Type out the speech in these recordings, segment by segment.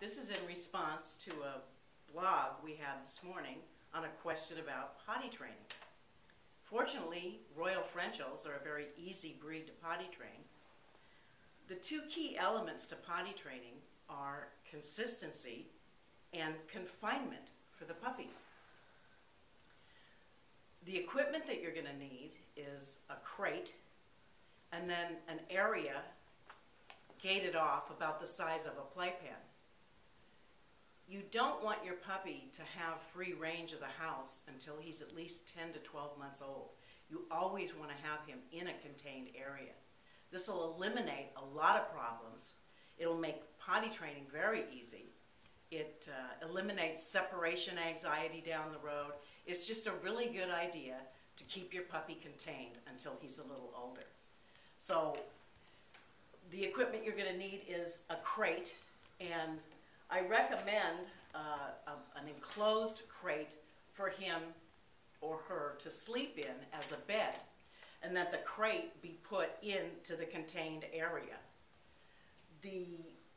This is in response to a blog we had this morning on a question about potty training. Fortunately, Royal Frenchels are a very easy breed to potty train. The two key elements to potty training are consistency and confinement for the puppy. The equipment that you're going to need is a crate and then an area gated off about the size of a playpen. You don't want your puppy to have free range of the house until he's at least 10 to 12 months old. You always want to have him in a contained area. This will eliminate a lot of problems. It'll make potty training very easy. It eliminates separation anxiety down the road. It's just a really good idea to keep your puppy contained until he's a little older. So the equipment you're going to need is a crate, and I recommend an enclosed crate for him or her to sleep in as a bed, and that the crate be put into the contained area. The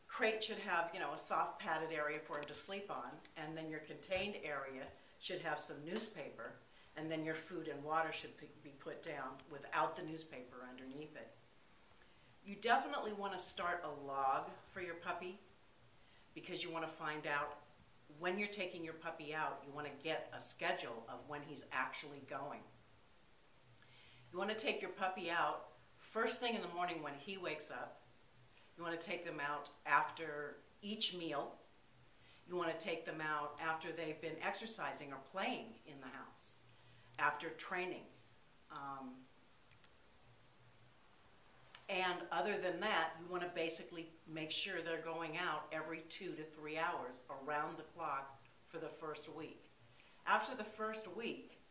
crate should have, a soft padded area for him to sleep on, and then your contained area should have some newspaper, and then your food and water should be put down without the newspaper underneath it. You definitely want to start a log for your puppy, because you want to find out when you're taking your puppy out. You want to get a schedule of when he's actually going. You want to take your puppy out first thing in the morning when he wakes up. You want to take them out after each meal. You want to take them out after they've been exercising or playing in the house, after training. And other than that, you want to basically make sure they're going out every 2 to 3 hours around the clock for the first week. After the first week,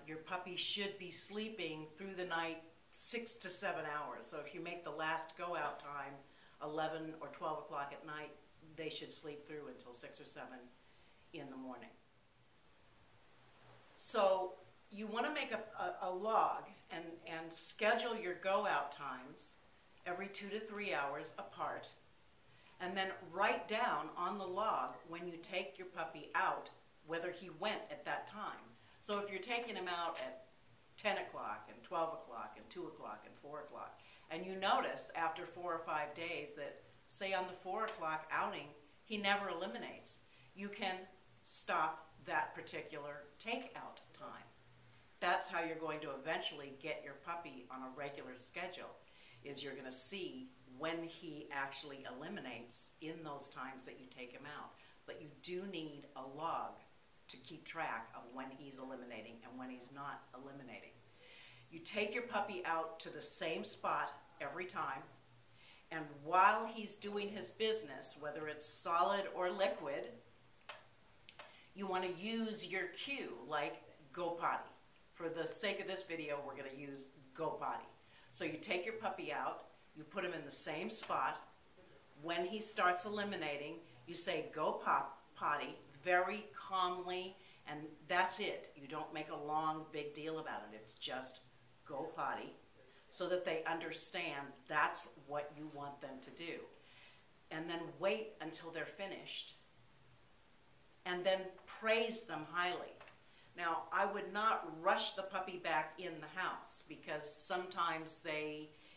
your puppy should be sleeping through the night 6 to 7 hours. So if you make the last go-out time 11 or 12 o'clock at night, they should sleep through until 6 or 7 in the morning. So you want to make a log and schedule your go-out times every 2 to 3 hours apart, and then write down on the log when you take your puppy out whether he went at that time. So if you're taking him out at 10 o'clock and 12 o'clock and 2 o'clock and 4 o'clock, and you notice after 4 or 5 days that, say on the 4 o'clock outing, he never eliminates, you can stop that particular take-out time. That's how you're going to eventually get your puppy on a regular schedule, is you're going to see when he actually eliminates in those times that you take him out. But you do need a log to keep track of when he's eliminating and when he's not eliminating. You take your puppy out to the same spot every time, and while he's doing his business, whether it's solid or liquid, you want to use your cue, like go potty. For the sake of this video, we're going to use go potty. So you take your puppy out, you put him in the same spot. When he starts eliminating, you say go potty very calmly, and that's it. You don't make a long, big deal about it. It's just go potty, so that they understand that's what you want them to do. And then wait until they're finished, and then praise them highly. Now, I would not rush the puppy back in the house, because sometimes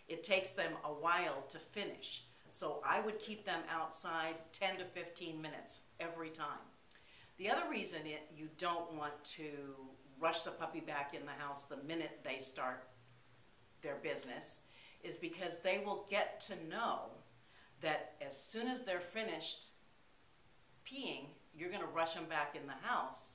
it takes them a while to finish. So I would keep them outside 10 to 15 minutes every time. The other reason you don't want to rush the puppy back in the house the minute they start their business is because they will get to know that as soon as they're finished peeing, you're going to rush them back in the house.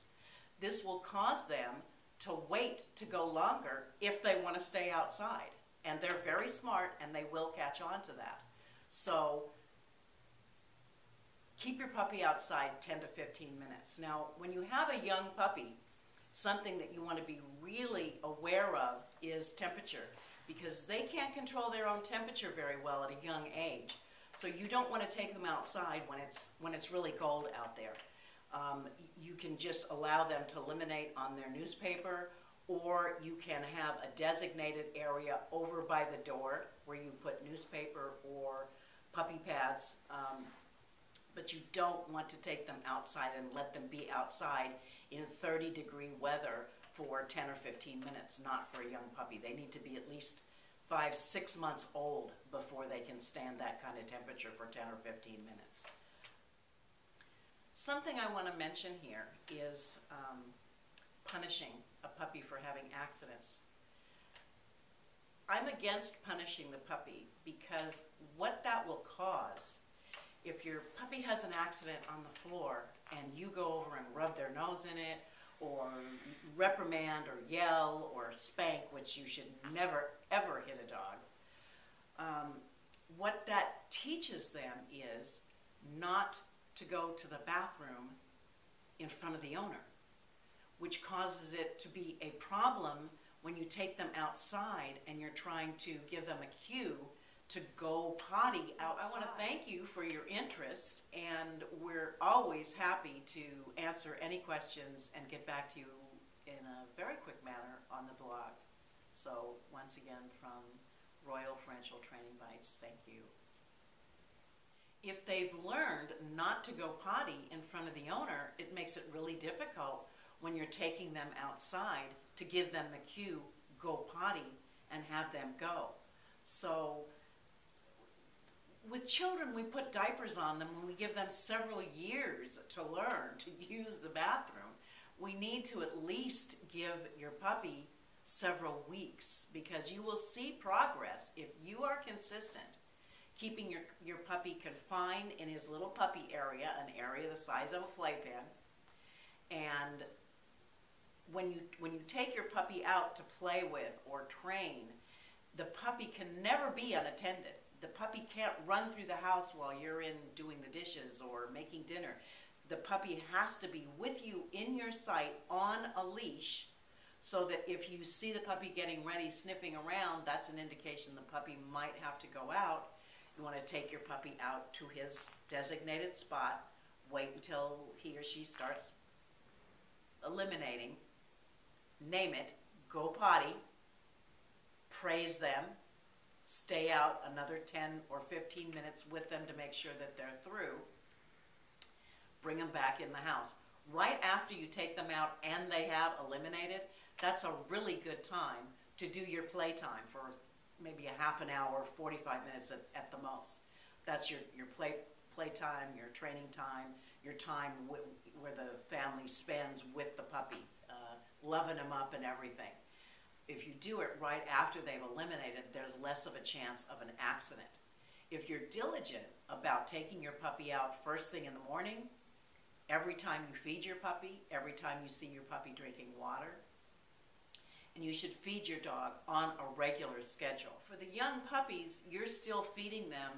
This will cause them to wait to go longer if they want to stay outside. And they're very smart, and they will catch on to that. So keep your puppy outside 10 to 15 minutes. Now, when you have a young puppy, something that you want to be really aware of is temperature, because they can't control their own temperature very well at a young age. So you don't want to take them outside when it's really cold out there. You can just allow them to eliminate on their newspaper, or you can have a designated area over by the door where you put newspaper or puppy pads but you don't want to take them outside and let them be outside in 30-degree weather for 10 or 15 minutes, not for a young puppy. They need to be at least 5-6 months old before they can stand that kind of temperature for 10 or 15 minutes. Something I want to mention here is punishing a puppy for having accidents. I'm against punishing the puppy because what that will cause, if your puppy has an accident on the floor and you go over and rub their nose in it, or reprimand or yell or spank, which you should never ever hit a dog, what that teaches them is not to go to the bathroom in front of the owner, which causes it to be a problem when you take them outside and you're trying to give them a cue to go potty outside. I want to thank you for your interest, and we're always happy to answer any questions and get back to you in a very quick manner on the blog. So once again, from Royal Frenchel Training Bites, thank you. If they've learned not to go potty in front of the owner, it makes it really difficult when you're taking them outside to give them the cue, go potty, and have them go. So with children, we put diapers on them when we give them several years to learn to use the bathroom. We need to at least give your puppy several weeks, because you will see progress if you are consistent keeping your puppy confined in his little puppy area, an area the size of a playpen. And when you take your puppy out to play with or train, the puppy can never be unattended. The puppy can't run through the house while you're in doing the dishes or making dinner. The puppy has to be with you in your sight on a leash, so that if you see the puppy getting ready, sniffing around, that's an indication the puppy might have to go out. You want to take your puppy out to his designated spot, wait until he or she starts eliminating, name it, go potty, praise them, stay out another 10 or 15 minutes with them to make sure that they're through, bring them back in the house. Right after you take them out and they have eliminated, that's a really good time to do your playtime for maybe a half an hour, 45 minutes at the most. That's your playtime, your training time, your time where the family spends with the puppy, loving them up and everything. If you do it right after they've eliminated, there's less of a chance of an accident. If you're diligent about taking your puppy out first thing in the morning, every time you feed your puppy, every time you see your puppy drinking water, and you should feed your dog on a regular schedule. For the young puppies, you're still feeding them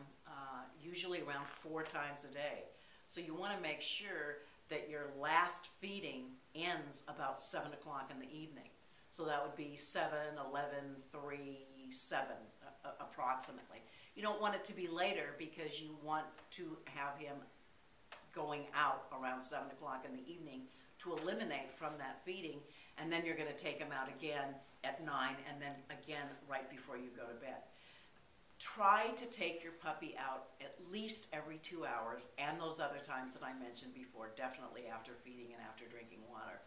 usually around 4 times a day. So you want to make sure that your last feeding ends about 7 o'clock in the evening. So that would be 7, 11, 3, 7 approximately. You don't want it to be later, because you want to have him going out around 7 o'clock in the evening to eliminate from that feeding, and then you're going to take him out again at 9, and then again right before you go to bed. Try to take your puppy out at least every 2 hours, and those other times that I mentioned before, definitely after feeding and after drinking water.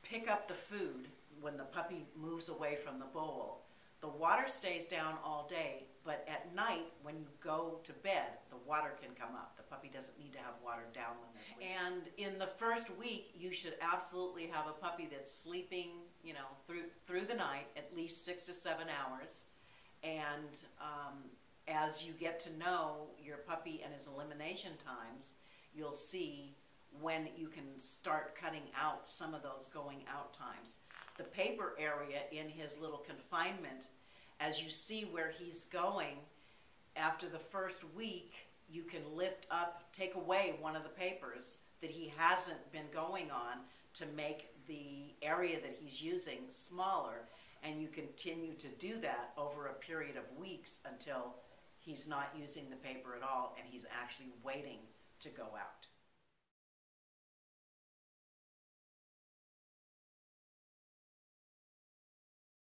Pick up the food when the puppy moves away from the bowl. The water stays down all day, but at night when you go to bed, the water can come up. The puppy doesn't need to have water down when they're sleeping. And in the first week, you should absolutely have a puppy that's sleeping, you know, through the night, at least 6 to 7 hours. And as you get to know your puppy and his elimination times, you'll see when you can start cutting out some of those going out times. The paper area in his little confinement, as you see where he's going, after the first week, you can lift up, take away one of the papers that he hasn't been going on to make the area that he's using smaller, and you continue to do that over a period of weeks until he's not using the paper at all and he's actually waiting to go out.